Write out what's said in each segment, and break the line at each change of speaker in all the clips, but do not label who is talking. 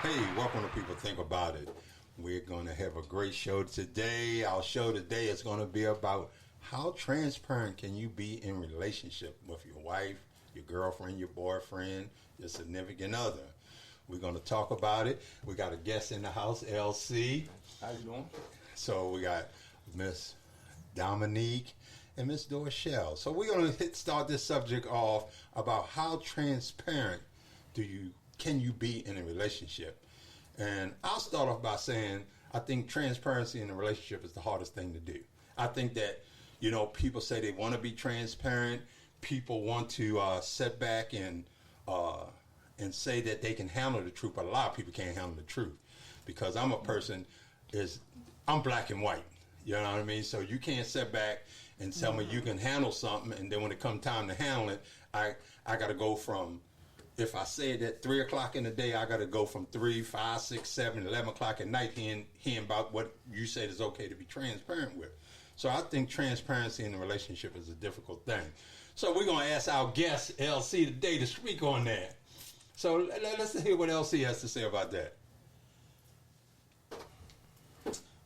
Hey, welcome to People Think About It. We're going to have a great show today. Our show today is going to be about how transparent can you be in relationship with your wife, your girlfriend, your boyfriend, your significant other. We're going to talk about it. We got a guest in the house, LC.
How you doing?
So we got Miss Dominique and Miss Dorshell. So we're going to start this subject off about how transparent can you be in a relationship. And I'll start off by saying I think transparency in a relationship is the hardest thing to do. I think that, people say they want to be transparent. People want to sit back and say that they can handle the truth, but a lot of people can't handle the truth. Because I'm a person, I'm black and white. You know what I mean? So you can't sit back and tell me you can handle something, and then when it comes time to handle it, I got to go from, if I say it at 3 o'clock in the day, I got to go from 3, 5, 6, 7, 11 o'clock at night hearing about what you said is okay to be transparent with. So I think transparency in a relationship is a difficult thing. So we're going to ask our guest, LC, today to speak on that. So let's hear what LC has to say about that.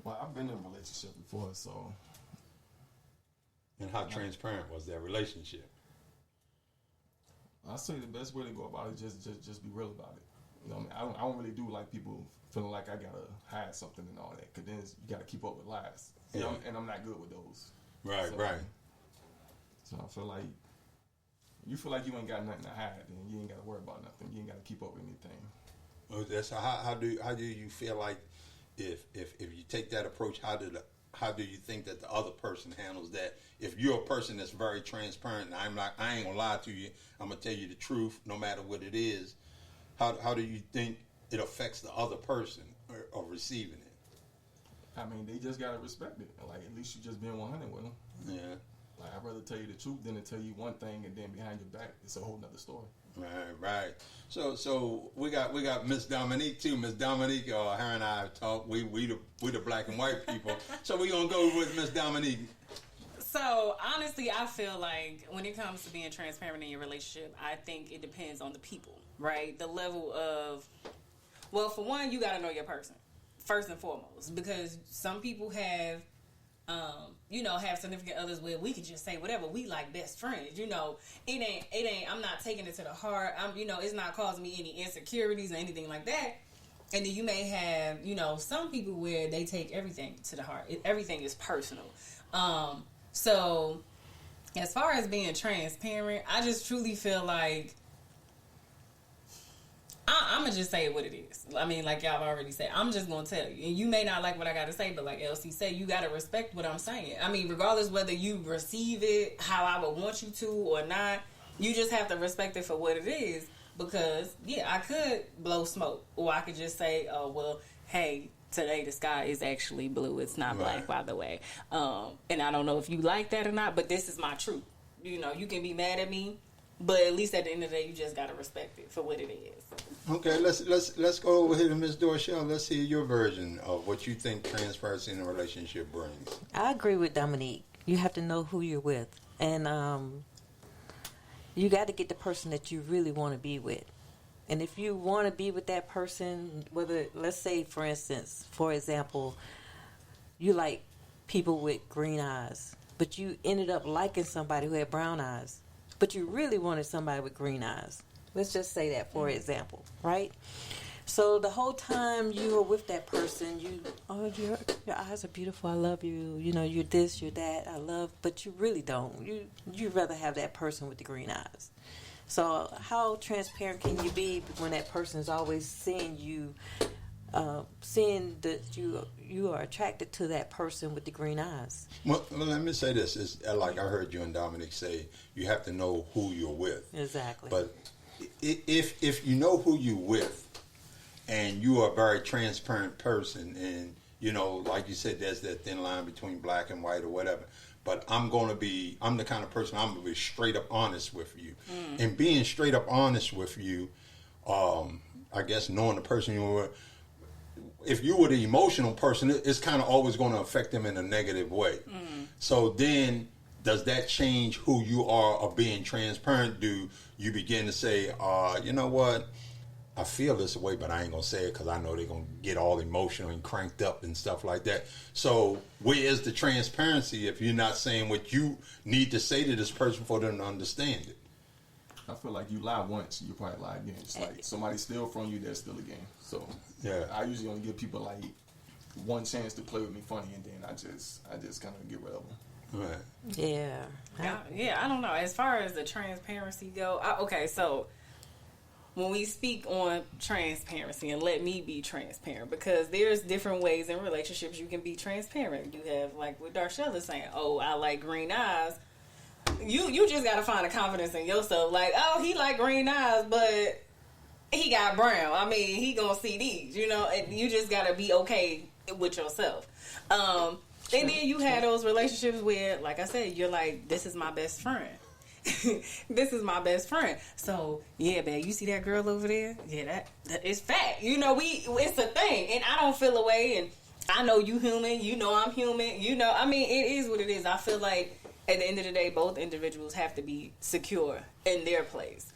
Well, I've been in a relationship before, so.
And how transparent was that relationship?
I say the best way to go about it is just be real about it. You know what I mean? I don't really do like people feeling like I gotta hide something and all that, because then you gotta keep up with lies. You know, and I'm not good with those.
Right,
so,
right.
So I feel like you feel like you ain't got nothing to hide, and you ain't gotta worry about nothing. You ain't gotta keep up with anything.
So how do you feel like if you take that approach, how do you think that the other person handles that? If you're a person that's very transparent, and I ain't gonna lie to you, I'm gonna tell you the truth, no matter what it is. How do you think it affects the other person or receiving it?
I mean, they just gotta respect it. Like, at least you just being 100 with them.
Yeah.
Like, I'd rather tell you the truth than to tell you one thing and then behind your back it's a whole nother story.
Right. So we got Miss Dominique too. Miss Dominique, her and I have talked. We the black and white people. So we gonna go with Miss Dominique.
So honestly, I feel like when it comes to being transparent in your relationship, I think it depends on the people, right? The level of, well, for one, you got to know your person first and foremost, because some people have have significant others where we can just say whatever, we like best friends. It ain't. I'm not taking it to the heart. It's not causing me any insecurities or anything like that. And then you may have, some people where they take everything to the heart. Everything is personal. So as far as being transparent, I just truly feel like I'm going to just say what it is. I mean, like y'all already said, I'm just going to tell you. And you may not like what I got to say, but like LC said, you got to respect what I'm saying. I mean, regardless whether you receive it how I would want you to or not, you just have to respect it for what it is. Because, I could blow smoke. Or I could just say, oh, well, hey, today the sky is actually blue. It's not black, by the way. And I don't know if you like that or not, but this is my truth. You can be mad at me, but at least at the end of the day, you just got to respect it for what it is.
Okay, let's go over here to Ms. Dorshell. Let's hear your version of what you think transparency in a relationship brings.
I agree with Dominique. You have to know who you're with. And you got to get the person that you really want to be with. And if you want to be with that person, whether, let's say, for example, you like people with green eyes, but you ended up liking somebody who had brown eyes, but you really wanted somebody with green eyes. Let's just say that, for example, right? So the whole time you were with that person, your eyes are beautiful, I love you, you're this, you're that, I love, but you really don't. You'd rather have that person with the green eyes. So how transparent can you be when that person is always seeing you, seeing that you are attracted to that person with the green eyes?
Well, let me say this. It's like I heard you and Dominic say, you have to know who you're with.
Exactly.
But if you know who you're with and you are a very transparent person and, like you said, there's that thin line between black and white or whatever. But I'm the kind of person, I'm going to be straight up honest with you. And being straight up honest with you, I guess knowing the person you were, if you were the emotional person, it's kind of always going to affect them in a negative way. So then, does that change who you are of being transparent? Do you begin to say, you know what, I feel this way, but I ain't gonna say it because I know they're gonna get all emotional and cranked up and stuff like that. So where is the transparency if you're not saying what you need to say to this person for them to understand it?
I feel like you lie once, you probably lie again. It's like somebody steal from you, that's still a game. So
Yeah.
I usually only give people like one chance to play with me funny, and then I just kind of get rid of them.
Right.
Yeah.
I don't know. As far as the transparency go, okay, so when we speak on transparency, and let me be transparent, because there's different ways in relationships you can be transparent. You have, like what Dorshell is saying, oh, I like green eyes. You just got to find a confidence in yourself. Like, oh, he like green eyes, but he got brown. I mean, he gonna see these, you know, and you just got to be okay with yourself. And then you have those relationships where, like I said, you're like, this is my best friend. This is my best friend. So yeah, babe, you see that girl over there? Yeah, that is fact. You know, it's a thing, and I don't feel away. And I know you human. You know I'm human. You know, I mean, it is what it is. I feel like at the end of the day, both individuals have to be secure in their place.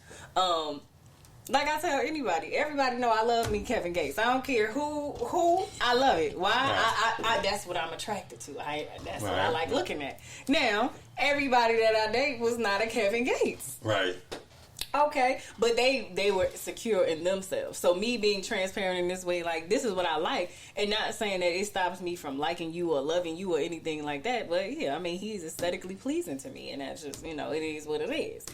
Like I tell anybody, everybody know I love me Kevin Gates. I don't care who I love it. Why? Right. I that's what I'm attracted to. That's what I like looking at. Now, everybody that I date was not a Kevin Gates.
Right.
Okay, but they were secure in themselves. So me being transparent in this way, like, this is what I like, and not saying that it stops me from liking you or loving you or anything like that. But yeah, I mean, he's aesthetically pleasing to me, and that's just, you know, it is what it is.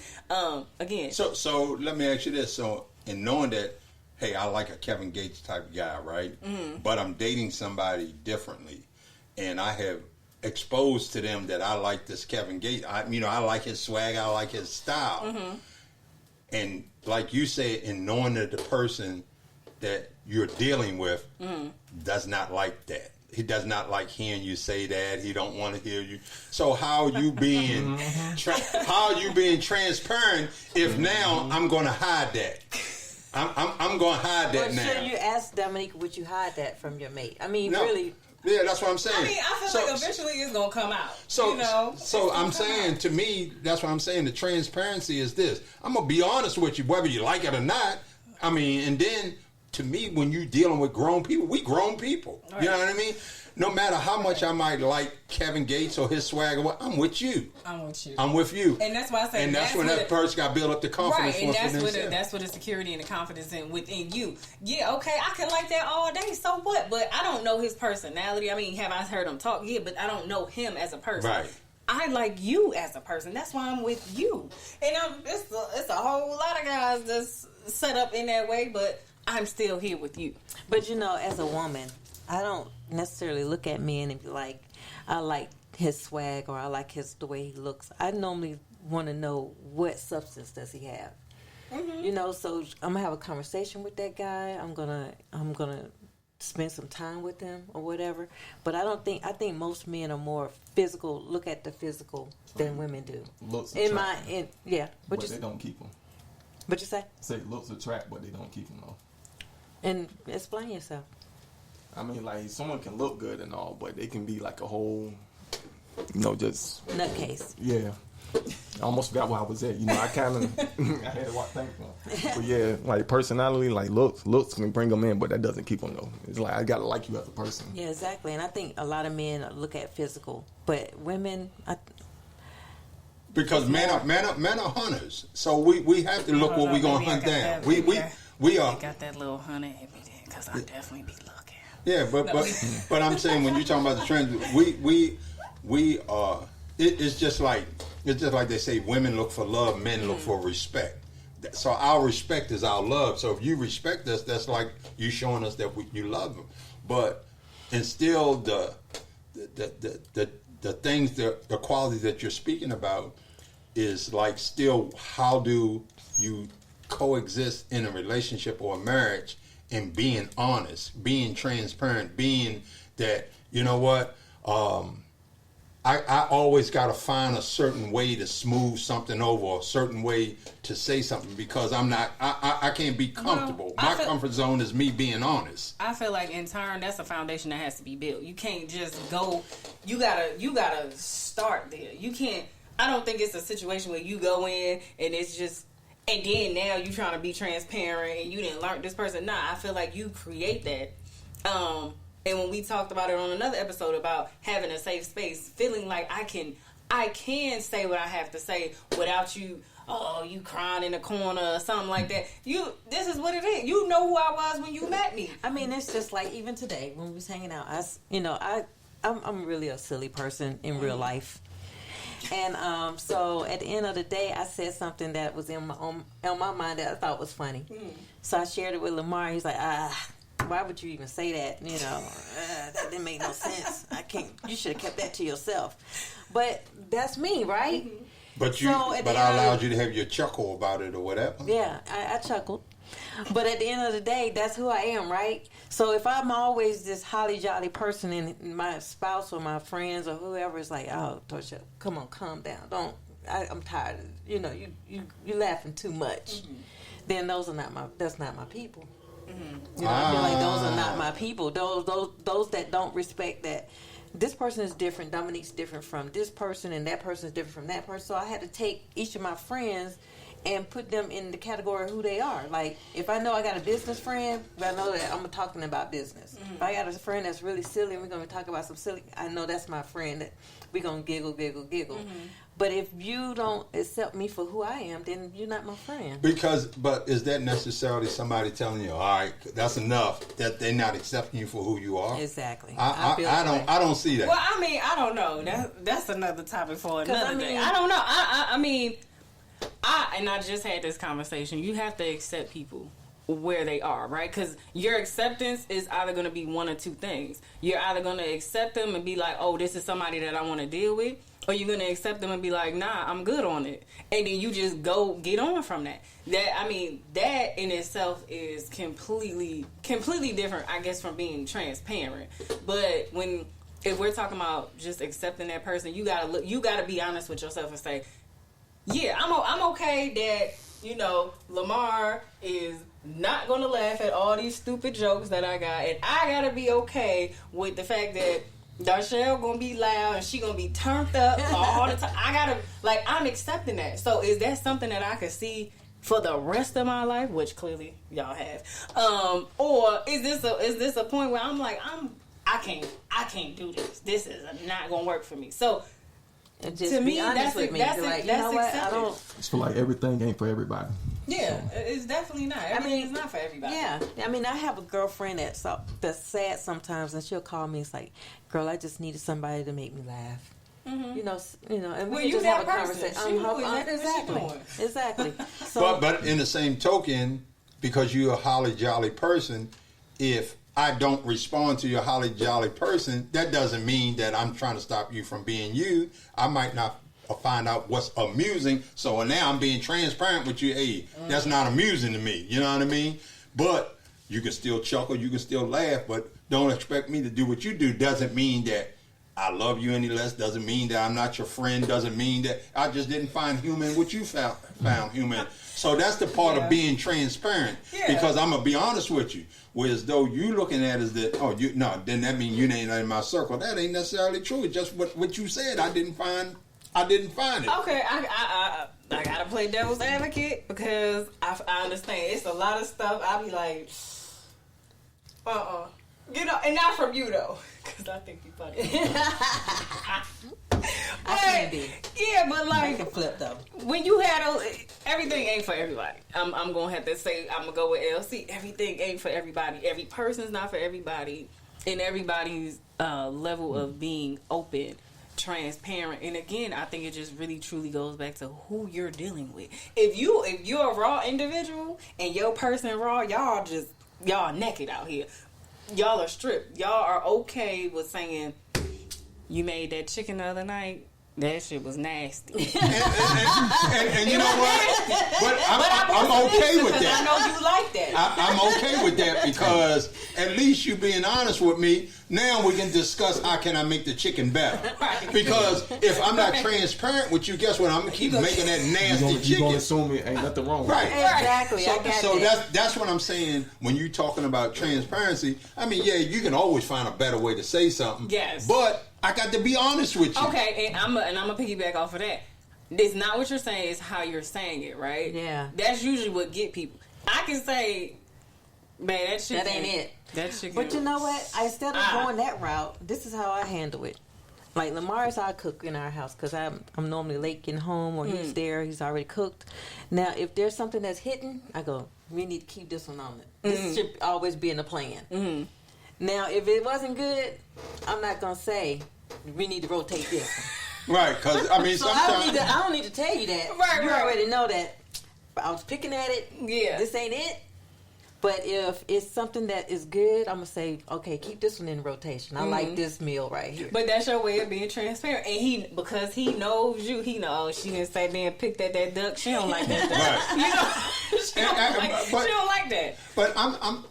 Again.
So let me ask you this. So in knowing that, hey, I like a Kevin Gates type guy, right? Mm-hmm. But I'm dating somebody differently, and I have exposed to them that I like this Kevin Gates. I like his swag. I like his style. Mm-hmm. And like you said, in knowing that the person that you're dealing with does not like that. He does not like hearing you say that. He don't want to hear you. So how are you being how are you being transparent if now I'm going to hide that? I'm going to hide that now.
Sure, you asked Dominique, would you hide that from your mate? I mean, really.
Yeah, that's what I'm saying.
I mean, I feel like eventually it's going to come out.
So,
you know?
So I'm saying, to me, that's what I'm saying. The transparency is this. I'm going to be honest with you, whether you like it or not. I mean, and then, to me, when you're dealing with grown people, we grown people. Right. You know what I mean? No matter how much I might like Kevin Gates or his swag, I'm with you.
I'm with you.
I'm with you.
And that's why I say,
and that's when that person got to build up the confidence.
Right, and that's where the security and the confidence within you. Yeah, okay, I can like that all day. So what? But I don't know his personality. I mean, have I heard him talk? Yeah, but I don't know him as a person.
Right.
I like you as a person. That's why I'm with you. And it's a whole lot of guys that's set up in that way, but I'm still here with you.
But you know, as a woman, I don't necessarily look at men and be like, I like his swag or I like the way he looks. I normally want to know what substance does he have. Mm-hmm. You know, so I'm gonna have a conversation with that guy. I'm gonna spend some time with him or whatever. But I think most men are more physical. Look at the physical than women do.
Looks
but
they don't keep them.
What you say?
Say looks attract, but they don't keep them though. And
explain yourself.
I mean, like, someone can look good and all, but they can be like a whole, just
nutcase.
Yeah. I almost forgot where I was at. I kind of I had to think about. But yeah, like personality, like looks can bring them in, but that doesn't keep them though. It's like I gotta like you as a person.
Yeah, exactly. And I think a lot of men look at physical, but women.
Because men are hunters, so we have to look what we're gonna hunt down. We are.
I got that little hunter in me then, because I definitely be looking.
Yeah, but I'm saying when you're talking about the trends, we are. It's just like they say, women look for love, men look for respect. So our respect is our love. So if you respect us, that's like you showing us that you love them. But and still the things, the qualities that you're speaking about is like still how do you coexist in a relationship or a marriage and being honest, being transparent, being that, you know what, I always got to find a certain way to smooth something over, a certain way to say something, because I can't be comfortable. My comfort zone is me being honest.
I feel like in turn, that's a foundation that has to be built. You can't just go, you gotta start there. You can't, I don't think it's a situation where you go in and it's just, and then now you trying to be transparent and you didn't learn this person. Nah, I feel like you create that. And when we talked about it on another episode about having a safe space, feeling like I can say what I have to say without you, you crying in the corner or something like that. This is what it is. You know who I was when you met me.
I mean, it's just like even today when we was hanging out, I'm really a silly person in real life. And so at the end of the day, I said something that was on my mind that I thought was funny. So I shared it with Lamar. He's like, why would you even say that? That didn't make no sense. You should have kept that to yourself. But that's me, right?
But I allowed you to have your chuckle about it or whatever.
Yeah, I chuckled. But at the end of the day, that's who I am, right? So if I'm always this holly jolly person and my spouse or my friends or whoever is like, oh, Dorshell, come on, calm down. I'm tired. You laughing too much. Then that's not my people. I feel like those are not my people. Those that don't respect that this person is different. Dominique's different from this person, and that person is different from that person. So I had to take each of my friends and put them in the category of who they are. Like, if I know I got a business friend, I know that I'm talking about business. If I got a friend that's really silly and we're going to talk about some silly, I know that's my friend that we're going to giggle. But if you don't accept me for who I am, then you're not my friend.
But is that necessarily somebody telling you, all right, that's enough, that they're not accepting you for who you are?
Exactly.
I don't see that.
Well, I mean, I don't know. That's another topic for another day. I don't know. I mean, I just had this conversation. You have to accept people where they are, right? Because your acceptance is either going to be one or two things. You're either going to accept them and be like, oh, this is somebody that I want to deal with, or you're going to accept them and be like, nah, I'm good on it. And then you just go get on from that. That in itself is completely different, I guess, from being transparent. But if we're talking about just accepting that person, you gotta be honest with yourself and say, yeah, I'm okay that, Lamar is not going to laugh at all these stupid jokes that I got. And I got to be okay with the fact that Dorshell going to be loud and she going to be turned up all the time. I'm accepting that. So is that something that I could see for the rest of my life, which clearly y'all have? Or is this a point where I'm like, I can't do this. This is not going to work for me. So,
and just to be honest with me. That's
I just feel like everything ain't for everybody.
Yeah, it's definitely not. Everything is not for everybody.
Yeah, I have a girlfriend that's sad sometimes, and she'll call me. It's like, girl, I just needed somebody to make me laugh. And we just have a conversation. Exactly. So,
but in the same token, because you're a holly jolly person, if I don't respond to your holly jolly person, that doesn't mean that I'm trying to stop you from being you. I might not find out what's amusing. So now I'm being transparent with you. Hey, that's not amusing to me. You know what I mean? But you can still chuckle, you can still laugh, but don't expect me to do what you do. Doesn't mean that I love you any less. Doesn't mean that I'm not your friend. Doesn't mean that I just didn't find human what you found human. So that's the part of being transparent. Yeah. Because I'm going to be honest with you. Whereas though you looking at it as that, then that means you ain't in my circle. That ain't necessarily true. It's just what you said. I didn't find it.
Okay, I gotta play devil's advocate because I understand it's a lot of stuff. I be like, and not from you though, because I think you funny.
I can be.
Yeah, but like,
make a flip though.
When you had everything ain't for everybody. I'm gonna have to say I'm gonna go with LC. Everything ain't for everybody. Every person's not for everybody, and everybody's level of being open, transparent. And again, I think it just really truly goes back to who you're dealing with. If you're a raw individual and your person raw, y'all naked out here. Y'all are stripped. Y'all are okay with saying, you made that chicken the other night. That shit was nasty.
and you know what? But I'm okay with that.
I know you like that.
I'm okay with that because at least you being honest with me. Now we can discuss how can I make the chicken better. Because if I'm not transparent with you, guess what? I'm gonna keep making that nasty chicken.
You're gonna assume it ain't nothing wrong.
Right.
Exactly.
So that's what I'm saying when you're talking about transparency. I mean, yeah, you can always find a better way to say something.
Yes.
But I got to be honest with you.
Okay, and I'm gonna piggyback off of that. it's not what you're saying, it's how you're saying it, right?
Yeah.
That's usually what get people. I can say, man, that
ain't it.
That shit.
But you know what? Instead of going that route, this is how I handle it. Like Lamar is our cook in our house because I'm normally late getting home or he's there, he's already cooked. Now, if there's something that's hidden, I go, we need to keep this one on it. This should always be in the plan. Now, if it wasn't good, I'm not gonna say we need to rotate this one.
Right, because I mean,
So
sometimes
I don't need to tell you that.
Right,
you
right.
already know that. I was picking at it.
Yeah.
This ain't it. But if it's something that is good, I'm gonna say, okay, keep this one in rotation. I like this meal right here.
But that's your way of being transparent, and because he knows you, he knows she didn't say then picked at that duck. She don't like that duck.
Right.
You know, she don't like that.
But I'm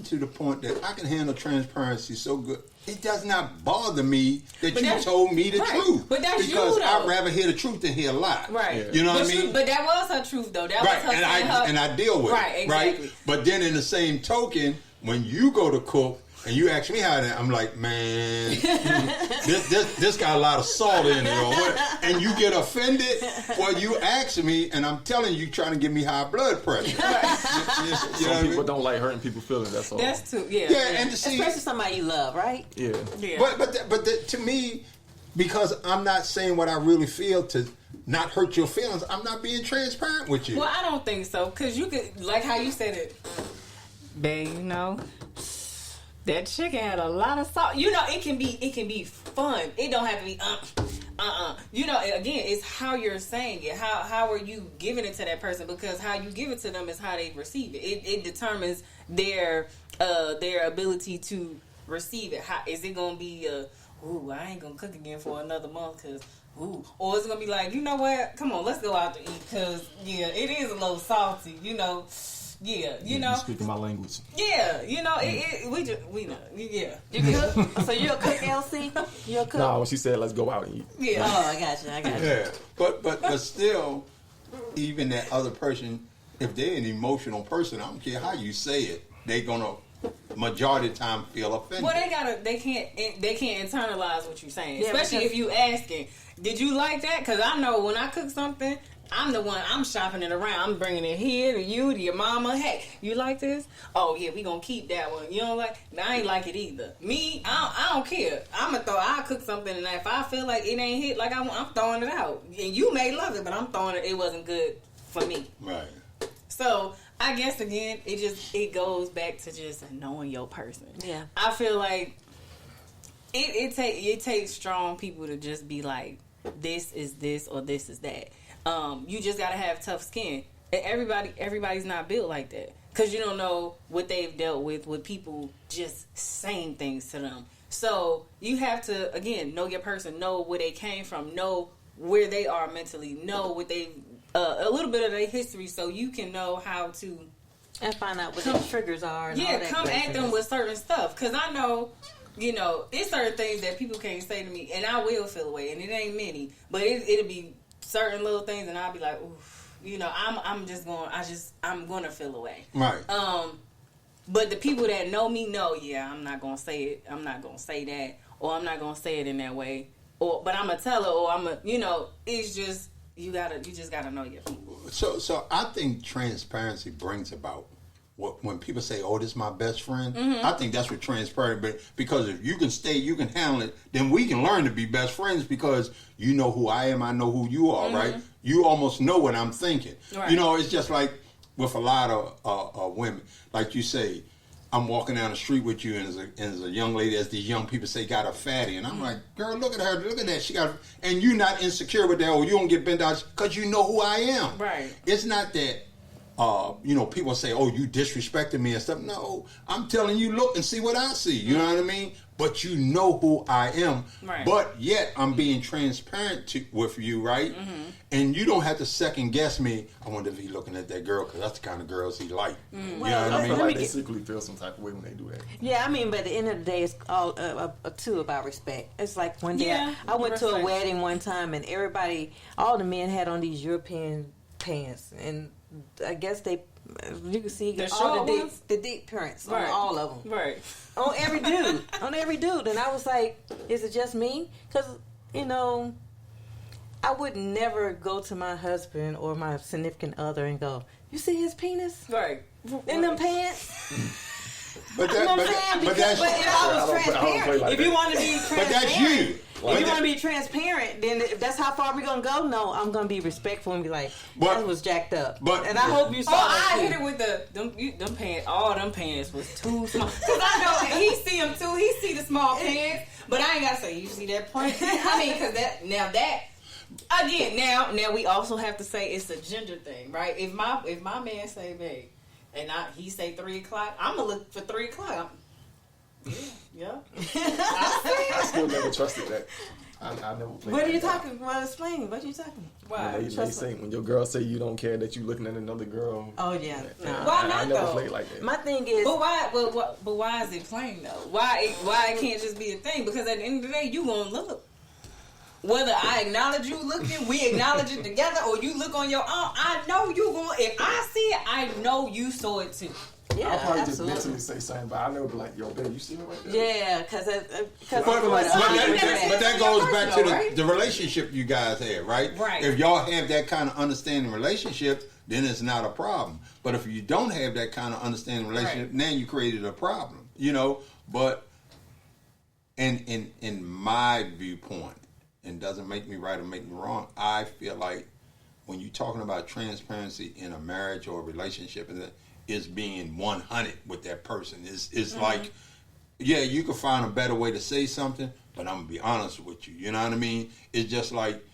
to the point that I can handle transparency so good. It does not bother me that you told me the truth.
But that's
because
you, though.
I'd rather hear the truth than hear a lie.
Right.
Yeah.
You know what I mean?
But that was her truth, though. That
Right,
was her saying
and I deal with
right,
it.
exactly.
Right, but then in the same token, when you go to cook and you ask me how that, I'm like, man, this got a lot of salt in it, or what? And you get offended. Well, you ask me, and I'm telling you, trying to give me high blood pressure. You know what
Some
I
people
mean?
don't like hurting people's feelings. That's all.
That's too. Yeah.
Yeah, and to see,
Especially somebody you love, right?
Yeah.
Yeah.
but to me, because I'm not saying what I really feel to not hurt your feelings, I'm not being transparent with you.
Well, I don't think so, because you could, like how you said it, babe, you know, that chicken had a lot of salt. You know, it can be fun. It don't have to be You know, again, it's how you're saying it. How are you giving it to that person? Because how you give it to them is how they receive it. It determines their ability to receive it. How is it gonna be? Ooh, I ain't gonna cook again for another month, cause ooh, or it's gonna be like, you know what? Come on, let's go out to eat, cause yeah, it is a little salty. You know. Yeah, you know.
You speaking my language.
Yeah, you know, we know. Yeah.
You cook? So you're a cook, LC? You're a cook?
No, when she said let's go out and eat.
Yeah.
Oh, I got you.
Yeah, but still, even that other person, if they're an emotional person, I don't care how you say it, they're gonna majority of the time feel offended.
Well, they can't internalize what you're saying,
Yeah,
especially
because-
if you asking, did you like that? Because I know when I cook something, I'm the one, I'm shopping it around. I'm bringing it here to you, to your mama. Hey, you like this? Oh, yeah, we going to keep that one. You don't like? Nah, I ain't like it either. Me, I don't care. I'll cook something, and if I feel like it ain't hit like I want, I'm throwing it out. And you may love it, but I'm throwing it. It wasn't good for me.
Right.
So, I guess, again, it goes back to just knowing your person.
Yeah.
I feel like it takes strong people to just be like, this is this or this is that. You just gotta have tough skin. And everybody's not built like that, because you don't know what they've dealt with people just saying things to them. So you have to, again, know your person, know where they came from, know where they are mentally, know what they a little bit of their history, so you can know how to
And find out what their triggers are. And all that
come at
craziness.
them with certain stuff, because I know. You know, it's certain things that people can't say to me, and I will feel away, and it ain't many, but it'll be certain little things, and I'll be like, oof, you know, I'm gonna feel away.
Right.
But the people that know me know, yeah, I'm not gonna say it. I'm not gonna say that, or I'm not gonna say it in that way, but I'm gonna tell her, or you know, it's just you just gotta know your people.
So I think transparency brings about when people say, "Oh, this is my best friend." I think that's what transparent. But because if you can stay, you can handle it, then we can learn to be best friends, because you know who I am, I know who you are, right? You almost know what I'm thinking.
Right.
You know, it's just like with a lot of women, like you say. I'm walking down the street with you, and as a young lady, as these young people say, got a fatty, and I'm like, girl, look at her, look at that, she got, and you're not insecure with that, or you don't get bent out, because you know who I am.
Right.
It's not that, you know, people say, oh, you disrespected me and stuff. No, I'm telling you, look and see what I see. You know what I mean? But you know who I am.
Right.
But yet I'm being transparent with you, right? And you don't have to second guess me. I wonder if he's looking at that girl, because that's the kind of girls he like. You know what I
I
mean?
feel like they secretly feel some type of way when they do that.
Yeah, I mean, but at the end of the day, it's all too about respect. It's like one day
Yeah,
I went to a
respect.
wedding one time, and all the men had on these European pants, and I guess you can see
The
all
short ones?
the deep prints
Right.
on all of them.
Right.
On every dude, and I was like, is it just me? Because, you know, I would never go to my husband or my significant other and go, "You see his penis?
Right.
In them pants?"
But
You know what I'm saying? Because if I was transparent,
like
if you
that.
want to be transparent,
But that's you.
If you want to be transparent, then if that's how far we're gonna go. No, I'm gonna be respectful and be like, "That was jacked up." And I hope you saw.
I hit it with them pants. All them pants was too small. Cause I know he see them too. He see the small pants, but I ain't gotta say, "You see that point?" I mean, cause that. Again, now we also have to say it's a gender thing, right? If my man say, "Babe," and he say 3 o'clock, I'm gonna look for 3 o'clock. Yeah.
I still never trusted that. I never played.
What are you talking? Well, explain. What are you talking?
Why?
They say when your girl say you don't care that you looking at another girl.
Oh yeah. No.
Why not
I never
though?
played like that.
My thing is,
But why is it plain though? Why it can't just be a thing? Because at the end of the day, you gonna look. Whether I acknowledge you looking, we acknowledge it together, or you look on your own, I know you going. If I see it, I know you saw it too.
yeah,
I'll probably
absolutely.
just mentally say something, but I never be like, "Yo, babe, you see it right there?"
Yeah, because
But that goes back to
right?
the relationship you guys have, right?
Right.
If y'all have that kind of understanding relationship, then it's not a problem. But if you don't have that kind of understanding relationship,
Right.
then you created a problem, But in my viewpoint, and doesn't make me right or make me wrong, I feel like when you're talking about transparency in a marriage or a relationship, is being 100 with that person. It's like, yeah, you can find a better way to say something, but I'm gonna be honest with you. You know what I mean? It's just like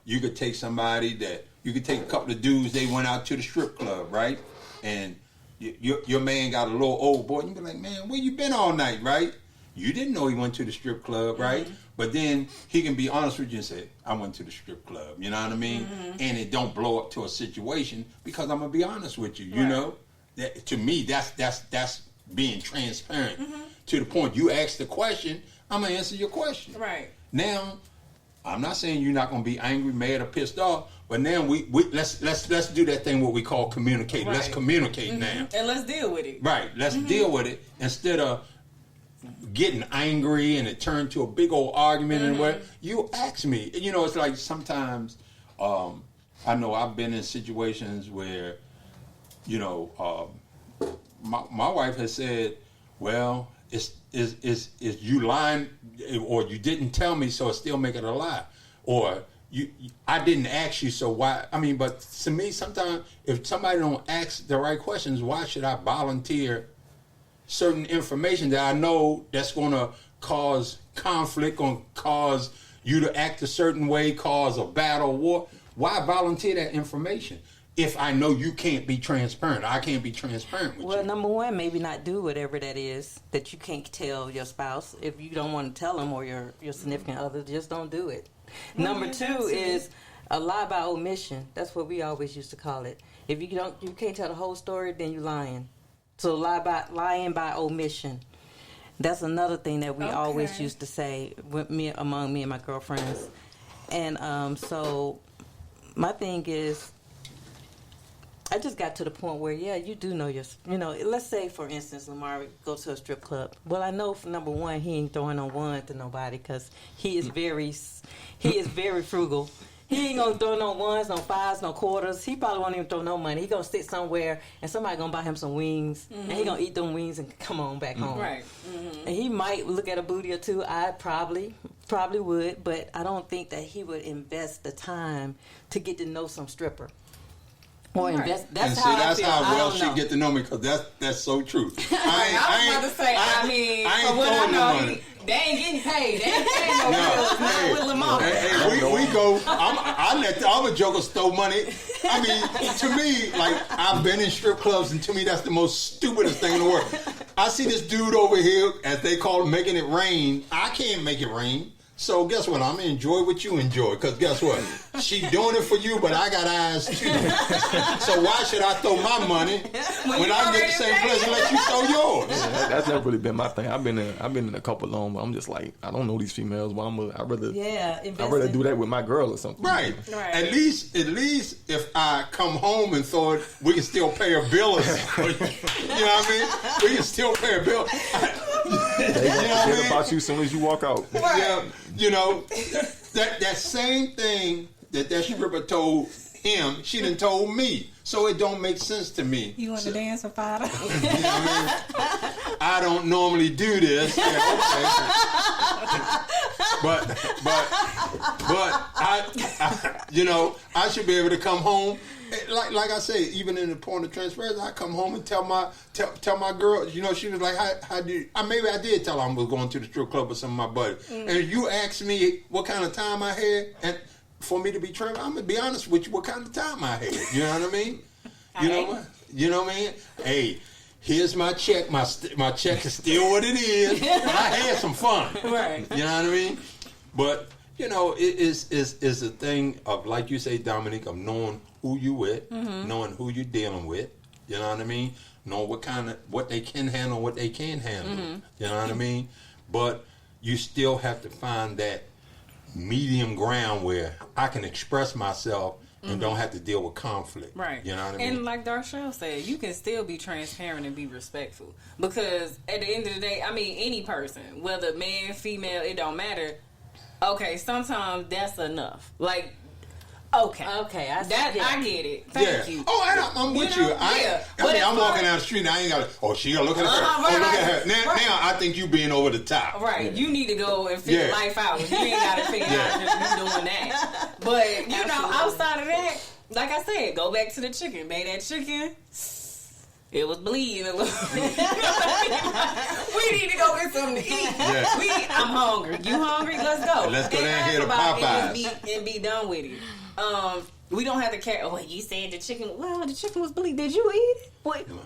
you could take a couple of dudes. They went out to the strip club, right? And your man got a little old boy, and you be like, "Man, where you been all night?" Right? You didn't know he went to the strip club, right? But then he can be honest with you and say, "I went to the strip club." You know what I mean? And it don't blow up to a situation because I'm gonna be honest with you. You know, to me, that's being transparent. To the point you ask the question, I'm gonna answer your question.
Right.
Now, I'm not saying you're not gonna be angry, mad, or pissed off, but now let's do that thing what we call communicate.
Right.
Let's communicate now.
And let's deal with it.
Right. Let's deal with it instead of getting angry and it turned to a big old argument and what you ask me. It's like sometimes I know I've been in situations where my wife has said, "Well, is you lying or you didn't tell me, so it's still making it a lie, or I didn't ask you, so why?" I mean, but to me, sometimes if somebody don't ask the right questions, why should I volunteer certain information that I know that's going to cause conflict, going to cause you to act a certain way, cause a battle, war? Why volunteer that information if I know you can't be transparent? I can't be transparent with you.
Well, number one, maybe not do whatever that is that you can't tell your spouse. If you don't want to tell them or your significant other, just don't do it.
Well,
Number two is a lie by omission. That's what we always used to call it. If you can't tell the whole story, then you're lying. So lying by omission. That's another thing that we always used to say among me and my girlfriends. And so my thing is, I just got to the point where, you do know let's say, for instance, Lamar go to a strip club. Well, I know, for number one, he ain't throwing no one to nobody because he is very frugal. He ain't gonna throw no ones, no fives, no quarters. He probably won't even throw no money. He gonna sit somewhere and somebody gonna buy him some wings, and he gonna eat them wings and come on back home.
Right.
And he might look at a booty or two. I probably would, but I don't think that he would invest the time to get to know some stripper. Or invest. That's
and
how I
that's
feel.
how well
I
she
don't know.
get to know me, because that's so true.
I was about to say, I ain't
from what I know,
they ain't getting paid. They ain't paying no bills. Not with Lamar.
We go. I'm a joker, stole money. I mean, to me, like, I've been in strip clubs, and to me, that's the most stupidest thing in the world. I see this dude over here, as they call it, making it rain. I can't make it rain. So guess what? I'm going to enjoy what you enjoy, because guess what? She doing it for you, but I got eyes too. So why should I throw my money when I get the same pleasure let you throw yours?
Yeah, that's never really been my thing. I've been in a couple of them, but I'm just like, I don't know these females, but I'd rather do that with my girl or something.
Right. At least if I come home and thought we can still pay a bill or something. You know what I mean? We can still pay a bill.
They forget about you as soon as you walk out.
Yeah, that same thing that stripper told him, she done told me. So it don't make sense to me.
You want to dance with Fada?
You know what I mean? I don't normally do this. Yeah, okay. but I I should be able to come home. Like I say, even in the point of transparency, I come home and tell my girl. You know, she was like, "How do you?" Maybe I did tell her I was going to the strip club with some of my buddies. And you asked me what kind of time I had, and for me to be transparent, I'm gonna be honest with you. What kind of time I had? You know what I mean? You know what I mean? Hey, here's my check. My check is still what it is. But I had some fun.
Right.
You know what I mean? But it is a thing of, like you say, Dominique, of knowing who you with, knowing who you're dealing with. You know what I mean? Knowing what they can handle, what they can't handle. You know what I mean? But you still have to find that medium ground where I can express myself and don't have to deal with conflict.
Right.
You know what I mean?
And like Dorshell said, you can still be transparent and be respectful. Because at the end of the day, I mean, any person, whether man, female, it don't matter. Okay, sometimes that's enough. Like, okay, I get it. Thank you.
Oh, I'm with you. I mean, I'm walking down the street and I ain't got to, she got to look at her. Look at her. Now I think you being over the top.
Right. You need to go and figure life out. You ain't got to figure out just you doing that. But, outside of that, like I said, go back to the chicken. Made that chicken, it was bleeding a little. We need to go get something to eat.
Yeah.
I'm hungry. You hungry? Let's go.
Let's go down here to Popeyes.
And be done with it. We don't have to care. Oh, you said the chicken. Well, the chicken was bleeding. Did you eat it?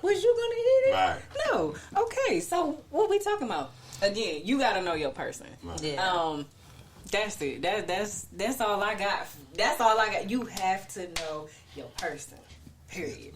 Was you gonna eat it?
Right.
No. Okay. So what we talking about? Again, you got to know your person.
Right.
Yeah. That's it. That's all I got. That's all I got. You have to know your person. Period.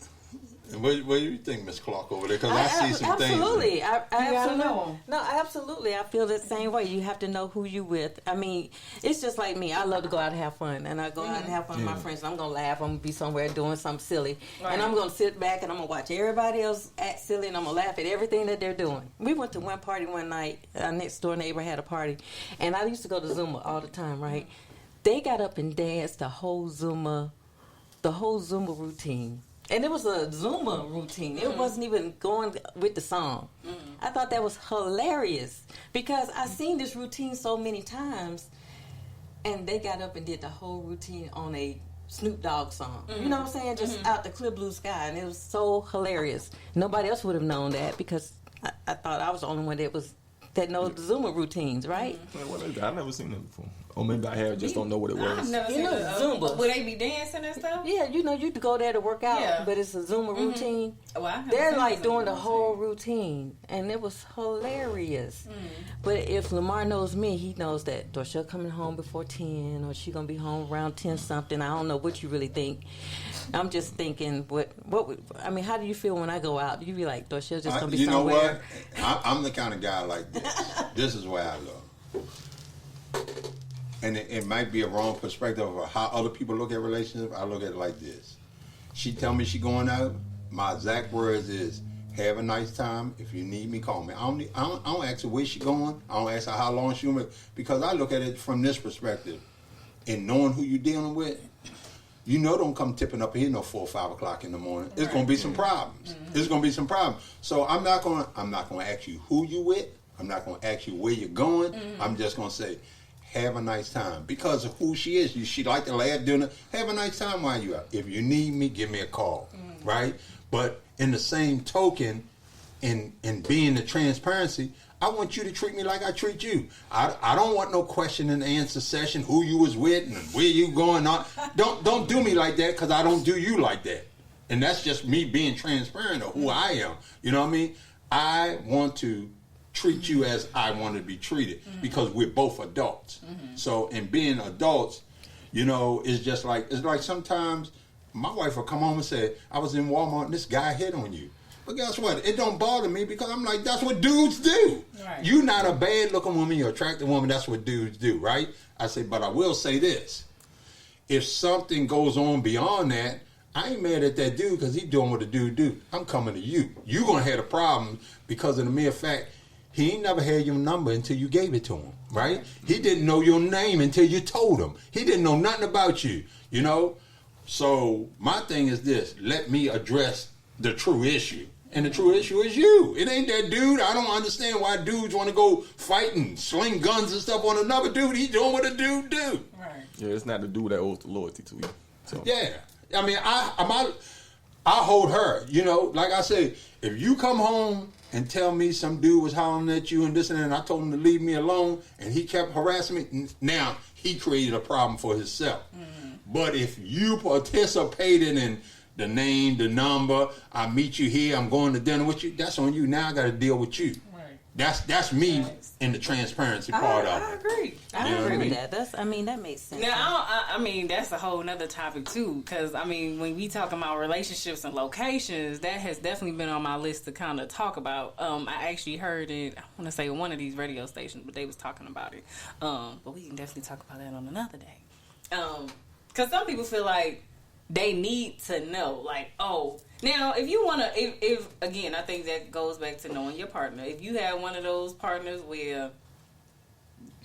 And what do you think, Miss Clark, over there? Because I see some
absolutely.
things.
Absolutely. No, absolutely. I feel the same way. You have to know who you with. I mean, it's just like me. I love to go out and have fun. And I go out and have fun with my friends. I'm going to laugh. I'm going to be somewhere doing something silly. Right. And I'm going to sit back and I'm going to watch everybody else act silly and I'm going to laugh at everything that they're doing. We went to one party one night. Our next door neighbor had a party. And I used to go to Zumba all the time, right? They got up and danced the whole Zumba routine. And it was a Zumba routine. It wasn't even going with the song. I thought that was hilarious because I've seen this routine so many times, and they got up and did the whole routine on a Snoop Dogg song. You know what I'm saying? Just out the clear blue sky, and it was so hilarious. Nobody else would have known that because I thought I was the only one that knows the Zumba routines, right?
I've never seen that before. Or maybe I have, just don't know what it was.
I've never seen
Zumba.
Would they be dancing and stuff?
Yeah, you go there to work out, but it's a Zumba routine.
Well,
they're like doing the whole routine, and it was hilarious. But if Lamar knows me, he knows that Dorshell coming home before 10, or she gonna be home around 10 something. I don't know what you really think. I'm just thinking, how do you feel when I go out? You be like, Dorshell's just gonna be somewhere.
You know what? I'm the kind of guy like this. This is where I go. And it might be a wrong perspective of how other people look at relationships. I look at it like this. She tell me she going out. My exact words is, have a nice time. If you need me, call me. I don't ask her where she going. I don't ask her how long she going to be. Because I look at it from this perspective. And knowing who you're dealing with, don't come tipping up here 4 or 5 o'clock in the morning. It's going to be some problems. It's going to be some problems. So I'm not going to ask you who you with. I'm not going to ask you where you're going. I'm just going to say, have a nice time. Because of who she is. She like to laugh, dinner. Have a nice time while you're out. If you need me, give me a call. Right? But in the same token, in being the transparency, I want you to treat me like I treat you. I don't want no question and answer session, who you was with and where you going on. Don't do me like that because I don't do you like that. And that's just me being transparent of who I am. You know what I mean? I want to treat you as I want to be treated because we're both adults. So in being adults, it's just like, sometimes my wife will come home and say, I was in Walmart and this guy hit on you. But guess what? It don't bother me because I'm like, that's what dudes do. Right. You're not a bad looking woman, you're an attractive woman, that's what dudes do, right? I say, but I will say this. If something goes on beyond that, I ain't mad at that dude because he's doing what the dude do. I'm coming to you. You're going to have a problem because of the mere fact he ain't never had your number until you gave it to him, right? He didn't know your name until you told him. He didn't know nothing about you, you know? So my thing is this: let me address the true issue. And the true issue is you. It ain't that dude. I don't understand why dudes want to go fight and sling guns and stuff on another dude. He doing what a dude do.
Right.
Yeah, it's not the dude that owes the loyalty to you. So.
Yeah. I mean, I hold her. You know, like I say, if you come home and tell me some dude was hollering at you and this and that, and I told him to leave me alone, and he kept harassing me, now he created a problem for himself. Mm-hmm. But if you participated in the name, the number, I meet you here, I'm going to dinner with you, that's on you. Now I got to deal with you.
Right.
That's me in the transparency part of it.
I agree. I
agree with that. That makes sense.
Now, I mean, that's a whole nother topic too, because I mean, when we talk about relationships and locations, that has definitely been on my list to kind of talk about. I actually heard it, I want to say one of these radio stations, but they was talking about it. But we can definitely talk about that on another day. Because some people feel like they need to know, like, oh, now if you want to, if again, I think that goes back to knowing your partner. If you have one of those partners where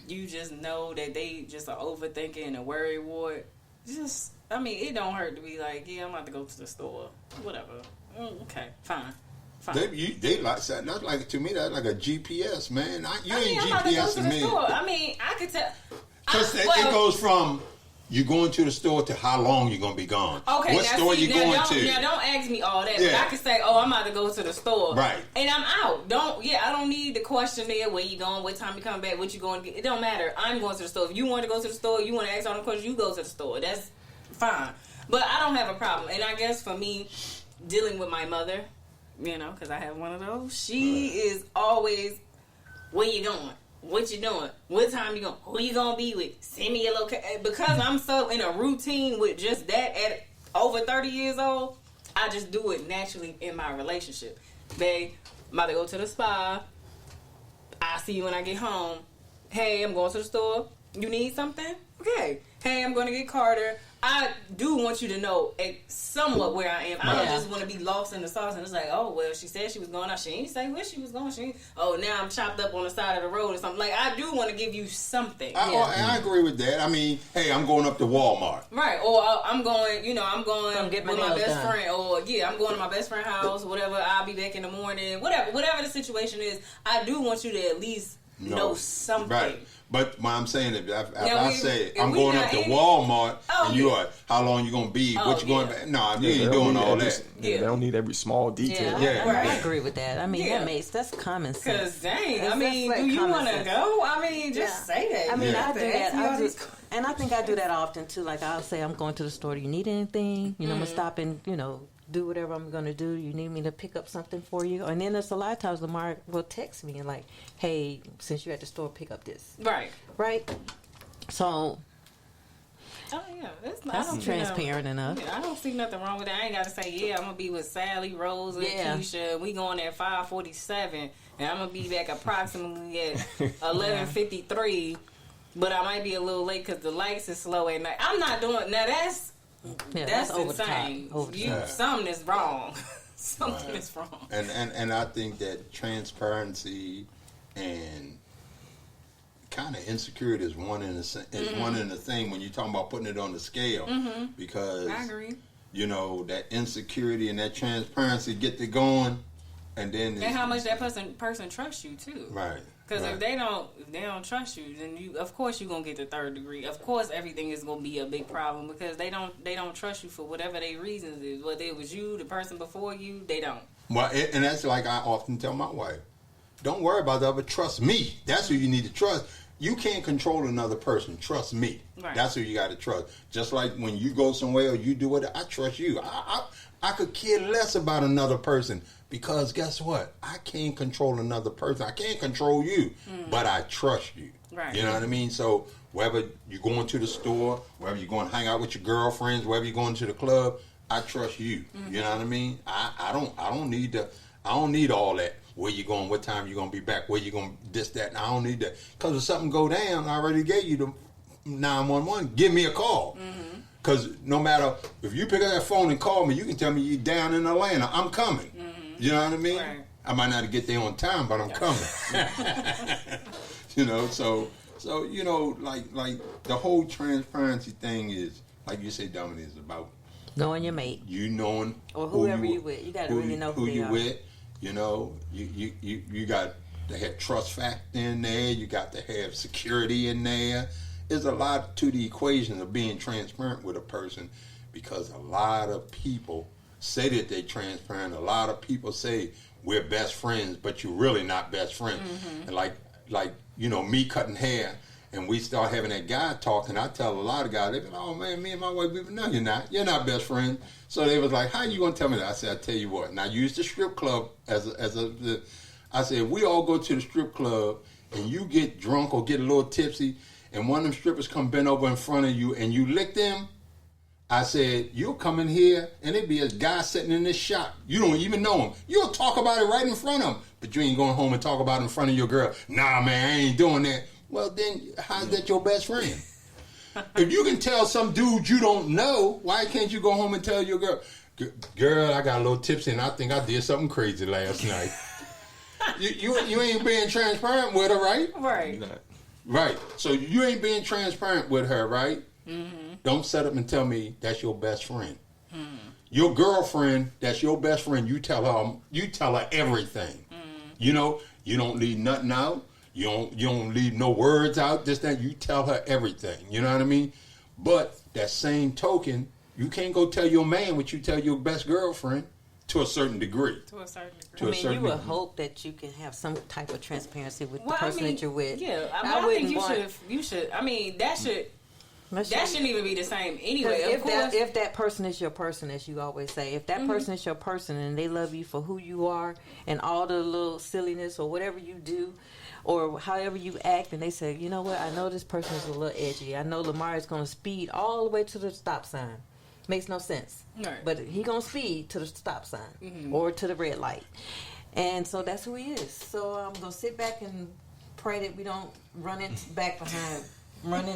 you just know that they just are overthinking and a worry ward, just, I mean, it don't hurt to be like, yeah, I'm about to go to the store, whatever. Okay, fine.
They like that. That's like, to me, that's like a GPS, man. You ain't
I'm about to go
GPS
to
to
the
me.
store. I mean, I could tell.
Because it goes from you going to the store to how long you going to be gone.
Okay,
what store you going to?
Now, don't ask me all that.
Yeah.
But I can say, oh, I'm about to go to the store.
Right.
And I'm out. I don't need the questionnaire, where you going, what time you coming back, what you going to get. It don't matter. I'm going to the store. If you want to go to the store, you want to ask all the questions, you go to the store. That's fine. But I don't have a problem. And I guess for me, dealing with my mother, you know, because I have one of those, she is always, where you going? What you doing? What time you going? Who you gonna be with? Send me your location. Because I'm so in a routine with just that at over 30 years old, I just do it naturally in my relationship. Babe, I'm about to go to the spa. I'll see you when I get home. Hey, I'm going to the store. You need something? Okay. Hey, I'm going to get Carter. I do want you to know somewhat where I am. I don't just want to be lost in the sauce and it's like, oh, well, she said she was going out. She ain't say where she was going. Oh, now I'm chopped up on the side of the road or something. Like, I do want to give you something.
I agree with that. I mean, hey, I'm going up to Walmart.
Right. Or I'm going with my best
done.
friend. Or, I'm going to my best friend's house, whatever. I'll be back in the morning. Whatever the situation is, I do want you to at least know something.
Right. But what I'm saying, if
Now,
I'm going up to Walmart, and you are, how long you going to be, what you going to, you ain't doing all that.
They don't need every small detail.
I agree with that. I mean, that's common sense.
Because, dang,
That's like
do you
common
want to
sense.
go? I mean, just say that.
I mean,
You
I
have
do
to ask me all
that.
these
And I think I do that often, too. Like, I'll say, I'm going to the store. Do you need anything? I'm going to stop and, do whatever I'm going to do. You need me to pick up something for you? And then there's a lot of times Lamar will text me and like, hey, since you're at the store, pick up this. Right? So,
oh, yeah.
that's transparent enough.
I don't see nothing wrong with that. I ain't got to say, I'm going to be with Sally, Rose, and Keisha. We going at 5:47, and I'm going to be back approximately at 11:53. But I might be a little late because the lights is slow at night. I'm not doing... Now, that's
over
insane.
the top.
Something is wrong. Something is wrong.
And I think that transparency and kind of insecurity is one in the thing when you're talking about putting it on the scale. Because
I agree.
That insecurity and that transparency get to going, and then
how much that person trusts you too.
Right.
Because if they don't trust you, then of course you're gonna get the third degree. Of course everything is gonna be a big problem because they don't trust you for whatever their reasons is. Whether it was you, the person before you, they don't.
Well, and that's like I often tell my wife, don't worry about the other, trust me. That's who you need to trust. You can't control another person. Trust me.
Right.
That's who you got to trust. Just like when you go somewhere or you do what, I trust you. I could care less about another person because guess what? I can't control another person. I can't control you, but I trust you.
Right.
You know what I mean? So whether you're going to the store, whether you're going to hang out with your girlfriends, whether you're going to the club, I trust you. You know what I mean? I don't need all that. Where you going? What time you gonna be back? Where you gonna this that? And I don't need that because if something go down, I already gave you the 911. Give me a call. Because no matter if you pick up that phone and call me, you can tell me you're down in Atlanta. I'm coming. You know what I mean?
Right.
I might not get there on time, but I'm coming. You know, so you know, like the whole transparency thing is, like you say, Dominique, is about
knowing your mate.
You knowing
or whoever you with. You got to really know who
you
are.
with. You know, you got to have trust factor in there. You got to have security in there. There's a lot to the equation of being transparent with a person, because a lot of people say that they're transparent. A lot of people say we're best friends, but you're really not best friends. Mm-hmm. And like you know, me cutting hair, and we start having that guy talking. I tell a lot of guys, they go, "Oh man, me and my wife, no, you're not. You're not best friends." So they was like, "How you gonna tell me that?" I said, "I tell you what." And I used the strip club I said, we all go to the strip club, and you get drunk or get a little tipsy, and one of them strippers come bend over in front of you, and you lick them. I said, you'll come in here, and it be a guy sitting in this shop. You don't even know him. You'll talk about it right in front of him, but you ain't going home and talk about it in front of your girl. Nah, man, I ain't doing that. Well, then, how's that your best friend? If you can tell some dude you don't know, why can't you go home and tell your girl, girl, I got a little tipsy, and I think I did something crazy last night. You ain't being transparent with her, right?
Right.
Right. So you ain't being transparent with her, right?
Mm-hmm.
Don't set up and tell me that's your best friend. Mm-hmm. Your girlfriend, that's your best friend. You tell her everything. Mm-hmm. You know, you don't leave nothing out. You don't leave no words out. Just that you tell her everything. You know what I mean? But that same token, you can't go tell your man what you tell your best girlfriend. To a certain degree.
You would hope that you can have some type of transparency with the person that you're with.
Yeah, I think you should. I mean, that shouldn't even be the same anyway.
If that person is your person, as you always say, if that person is your person and they love you for who you are and all the little silliness or whatever you do or however you act, and they say, you know what, I know this person is a little edgy. I know Lamar is going to speed all the way to the stop sign. Makes no sense. Right. But he going to speed to the stop sign or to the red light. And so that's who he is. So I'm going to sit back and pray that we don't run in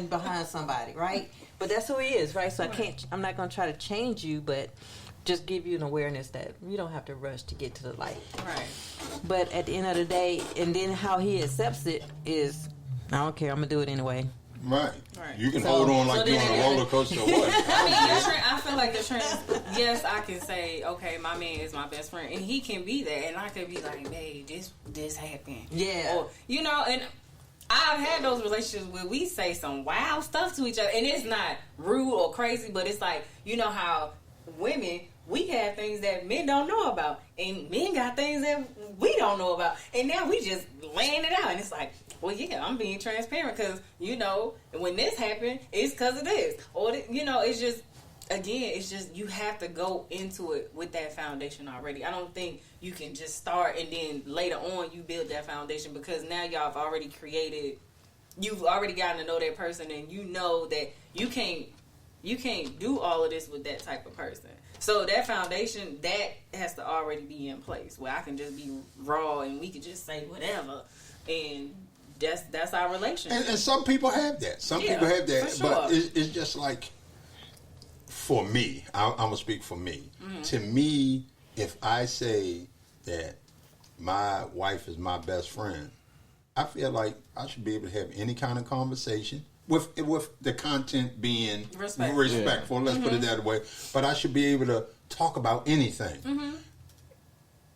behind somebody, right? But that's who he is, right? So I'm not going to try to change you, but just give you an awareness that you don't have to rush to get to the light.
Right.
But at the end of the day, and then how he accepts it is, I don't care, I'm going to do it anyway.
Right. You can hold on like you're on a roller coaster or what?
I feel like the trend, yes, I can say, okay, my man is my best friend, and he can be there, and I could be like, babe, this happened.
Yeah.
Or, you know, and I've had those relationships where we say some wild stuff to each other, and it's not rude or crazy, but it's like, you know how women, we have things that men don't know about, and men got things that we don't know about, and now we just laying it out, and it's like, well, yeah, I'm being transparent because, you know, when this happened, it's because of this. Or, you know, it's just, again, it's just you have to go into it with that foundation already. I don't think you can just start and then later on you build that foundation, because now y'all have already you've already gotten to know that person, and you know that you can't do all of this with that type of person. So that foundation, that has to already be in place where I can just be raw and we can just say whatever, and that's our relationship.
And some people have that. Some people have that. Sure. But it's just like, for me, I'm going to speak for me. Mm-hmm. To me, if I say that my wife is my best friend, I feel like I should be able to have any kind of conversation with the content being respectful. Let's put it that way. But I should be able to talk about anything. Mm-hmm.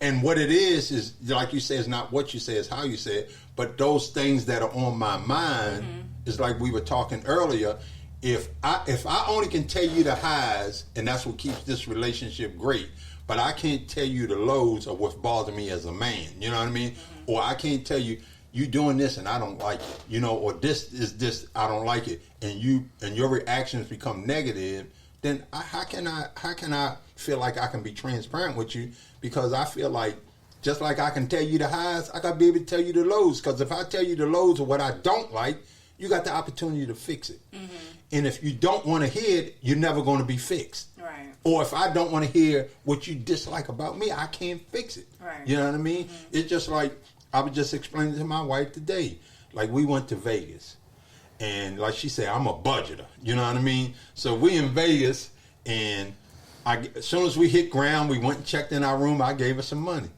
And what it is like you say, it's not what you say, it's how you say it. But those things that are on my mind is like we were talking earlier. If I only can tell you the highs, and that's what keeps this relationship great, but I can't tell you the lows of what's bothering me as a man. You know what I mean? Mm-hmm. Or I can't tell you doing this and I don't like it. You know, or this is this, I don't like it, and your reactions become negative. Then how can I feel like I can be transparent with you? Because I feel like, just like I can tell you the highs, I got to be able to tell you the lows. Because if I tell you the lows of what I don't like, you got the opportunity to fix it. Mm-hmm. And if you don't want to hear it, you're never going to be fixed.
Right.
Or if I don't want to hear what you dislike about me, I can't fix it.
Right.
You know what I mean? Mm-hmm. It's just like, I was just explaining to my wife today. Like, we went to Vegas. And like she said, I'm a budgeter. You know what I mean? So we in Vegas, and as soon as we hit ground, we went and checked in our room. I gave her some money.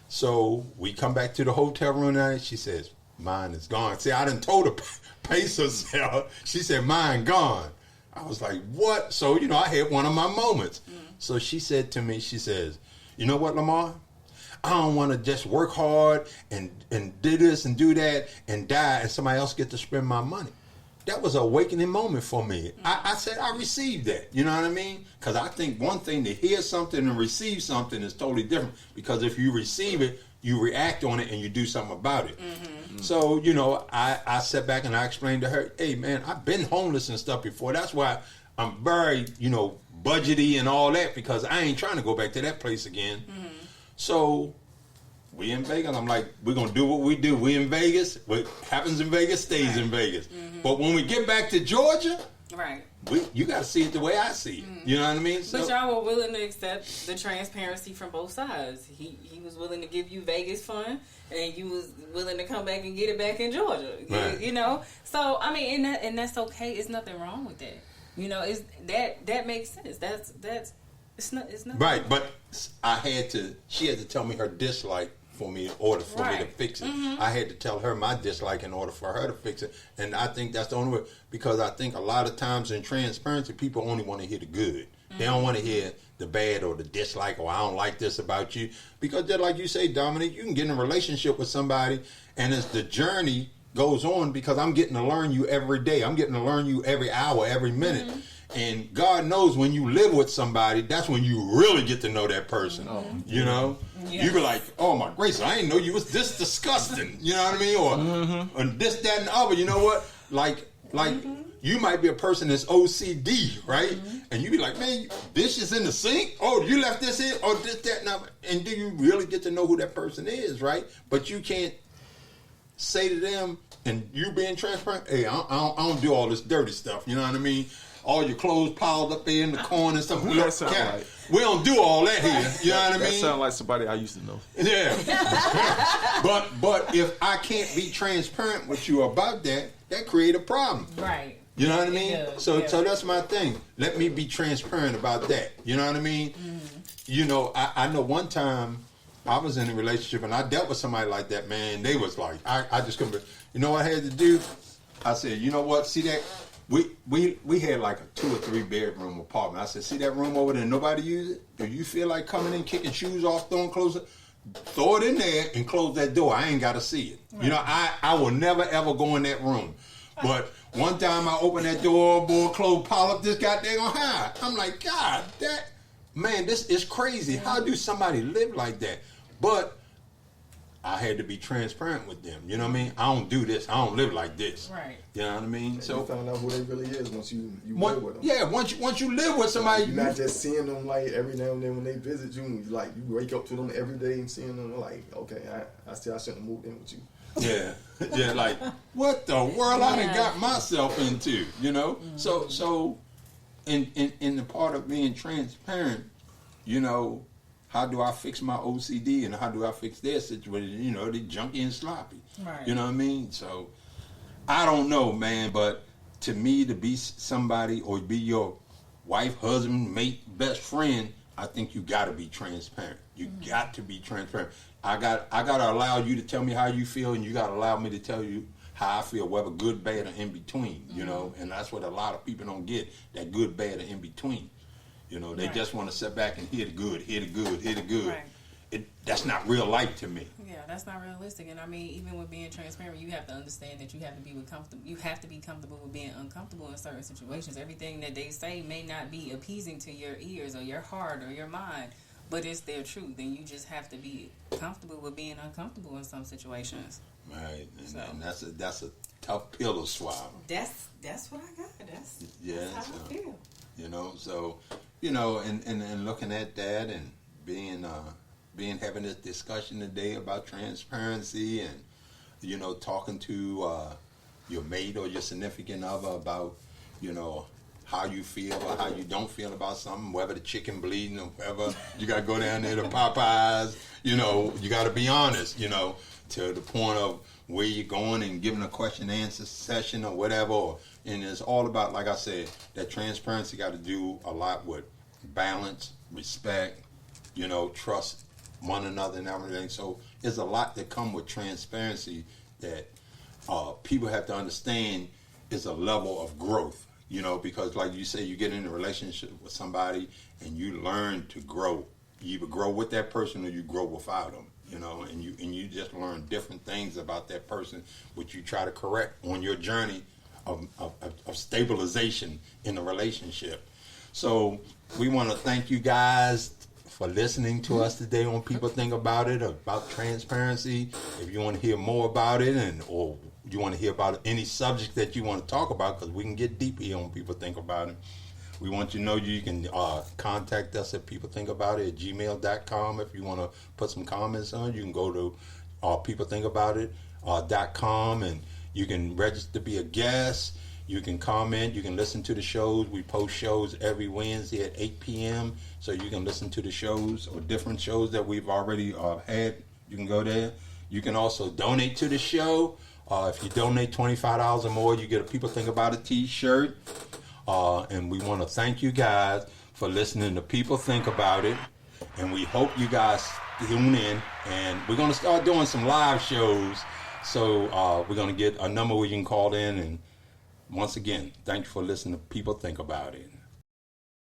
So we come back to the hotel room and she says, mine is gone. See, I done told her pace herself. She said, mine gone. I was like, what? So, I had one of my moments. So she said to me, she says, you know what, Lamar? I don't want to just work hard and do this and do that and die and somebody else get to spend my money. That was an awakening moment for me. I said I received that. You know what I mean? Because I think one thing to hear something and receive something is totally different. Because if you receive it, you react on it and you do something about it. So, I sat back and I explained to her, hey, man, I've been homeless and stuff before. That's why I'm very, budgety and all that, because I ain't trying to go back to that place again. So we in Vegas. I'm like, we're going to do what we do. We in Vegas. What happens in Vegas stays in Vegas. But when we get back to Georgia,
right,
you got to see it the way I see it. You know what I mean?
But y'all were willing to accept the transparency from both sides. He was willing to give you Vegas fun, and you was willing to come back and get it back in Georgia.
Right.
So I mean, and that's okay. It's nothing wrong with that. It's that makes sense. That's it's not
right. But she had to tell me her dislike for me in order for me to fix it. I had to tell her my dislike in order for her to fix it. And I think that's the only way, because I think a lot of times in transparency, people only want to hear the good. They don't want to hear the bad or the dislike, or I don't like this about you. Because just like you say, Dominique, you can get in a relationship with somebody, and as the journey goes on, because I'm getting to learn you every day. I'm getting to learn you every hour, every minute. And God knows when you live with somebody, that's when you really get to know that person.
Yes.
You be like, oh my gracious, I didn't know you was this disgusting. You know what I mean? Or this, that, and the other. You know what? Like you might be a person that's OCD, right? And you be like, man, this is in the sink. Oh, you left this in? Oh, this, that, and the other. And do you really get to know who that person is, right? But you can't say to them, and you being transparent, hey, I don't do all this dirty stuff. You know what I mean? All your clothes piled up there in the corner and stuff. We don't do all that here. You know what I mean?
That sounds like somebody I used to know.
Yeah. but if I can't be transparent with you about that, that create a problem.
Right.
You know what I mean?
Yeah.
So that's my thing. Let me be transparent about that. You know what I mean? I know one time I was in a relationship and I dealt with somebody like that, man. They was like, I just couldn't. You know what I had to do? I said, you know what? See that? We had like a 2 or 3 bedroom apartment. I said, see that room over there? Nobody use it. Do you feel like coming in, kicking shoes off, throwing clothes? Throw it in there and close that door. I ain't got to see it. Right. I will never ever go in that room. But one time I opened that door, boy, clothes pile up this goddamn high. I'm like, God, this is crazy. How do somebody live like that? But I had to be transparent with them. You know what I mean? I don't do this. I don't live like this.
Right.
You know what I mean?
So you found out who they really is once you live with them.
Yeah, once you live with somebody,
you're not just seeing them like every now and then when they visit you. Like you wake up to them every day and seeing them like, okay, I see I shouldn't have moved in with you.
Yeah, like what the world I done got myself into, So in the part of being transparent, how do I fix my OCD and how do I fix their situation? They junky and sloppy.
Right.
You know what I mean? So I don't know, man, but to me, to be somebody or be your wife, husband, mate, best friend, I think you got to be transparent. You got to be transparent. I got to allow you to tell me how you feel, and you got to allow me to tell you how I feel, whether good, bad, or in between. And that's what a lot of people don't get, that good, bad, or in between. They just want to sit back and hear the good, hear the good, hear the good. Right. That's not real life to me.
Yeah, that's not realistic. And I mean, even with being transparent, you have to understand that you have to be comfortable. You have to be comfortable with being uncomfortable in certain situations. Everything that they say may not be appeasing to your ears or your heart or your mind, but it's their truth. And you just have to be comfortable with being uncomfortable in some situations.
Right, and that's a tough pill to swallow.
That's what I got. That's how I feel.
And looking at that and having this discussion today about transparency and, talking to your mate or your significant other about, how you feel or how you don't feel about something, whether the chicken bleeding or whatever, you got to go down there to Popeyes, you got to be honest, to the point of where you're going and giving a question and answer session or whatever. And it's all about, like I said, that transparency got to do a lot with balance, respect, trust one another and everything. So there's a lot that come with transparency that people have to understand is a level of growth, you know, because like you say, you get in a relationship with somebody and you learn to grow. You either grow with that person or you grow without them, you know, and you just learn different things about that person, which you try to correct on your journey of stabilization in the relationship. So we want to thank you guys for listening to us today on People Think About It, about transparency. If you want to hear more about it, or you want to hear about any subject that you want to talk about, because we can get deep here on People Think About It, we want you to know you can contact us at peoplethinkaboutit@gmail.com. If you want to put some comments on, you can go to peoplethinkaboutit.com, and you can register to be a guest. You can comment. You can listen to the shows. We post shows every Wednesday at 8 p.m. So you can listen to the shows or different shows that we've already had. You can go there. You can also donate to the show. If you donate $25 or more, you get a People Think About It t-shirt. And we want to thank you guys for listening to People Think About It. And we hope you guys tune in. And we're going to start doing some live shows. So we're going to get a number where you can call in. And once again, thank you for listening to People Think About It.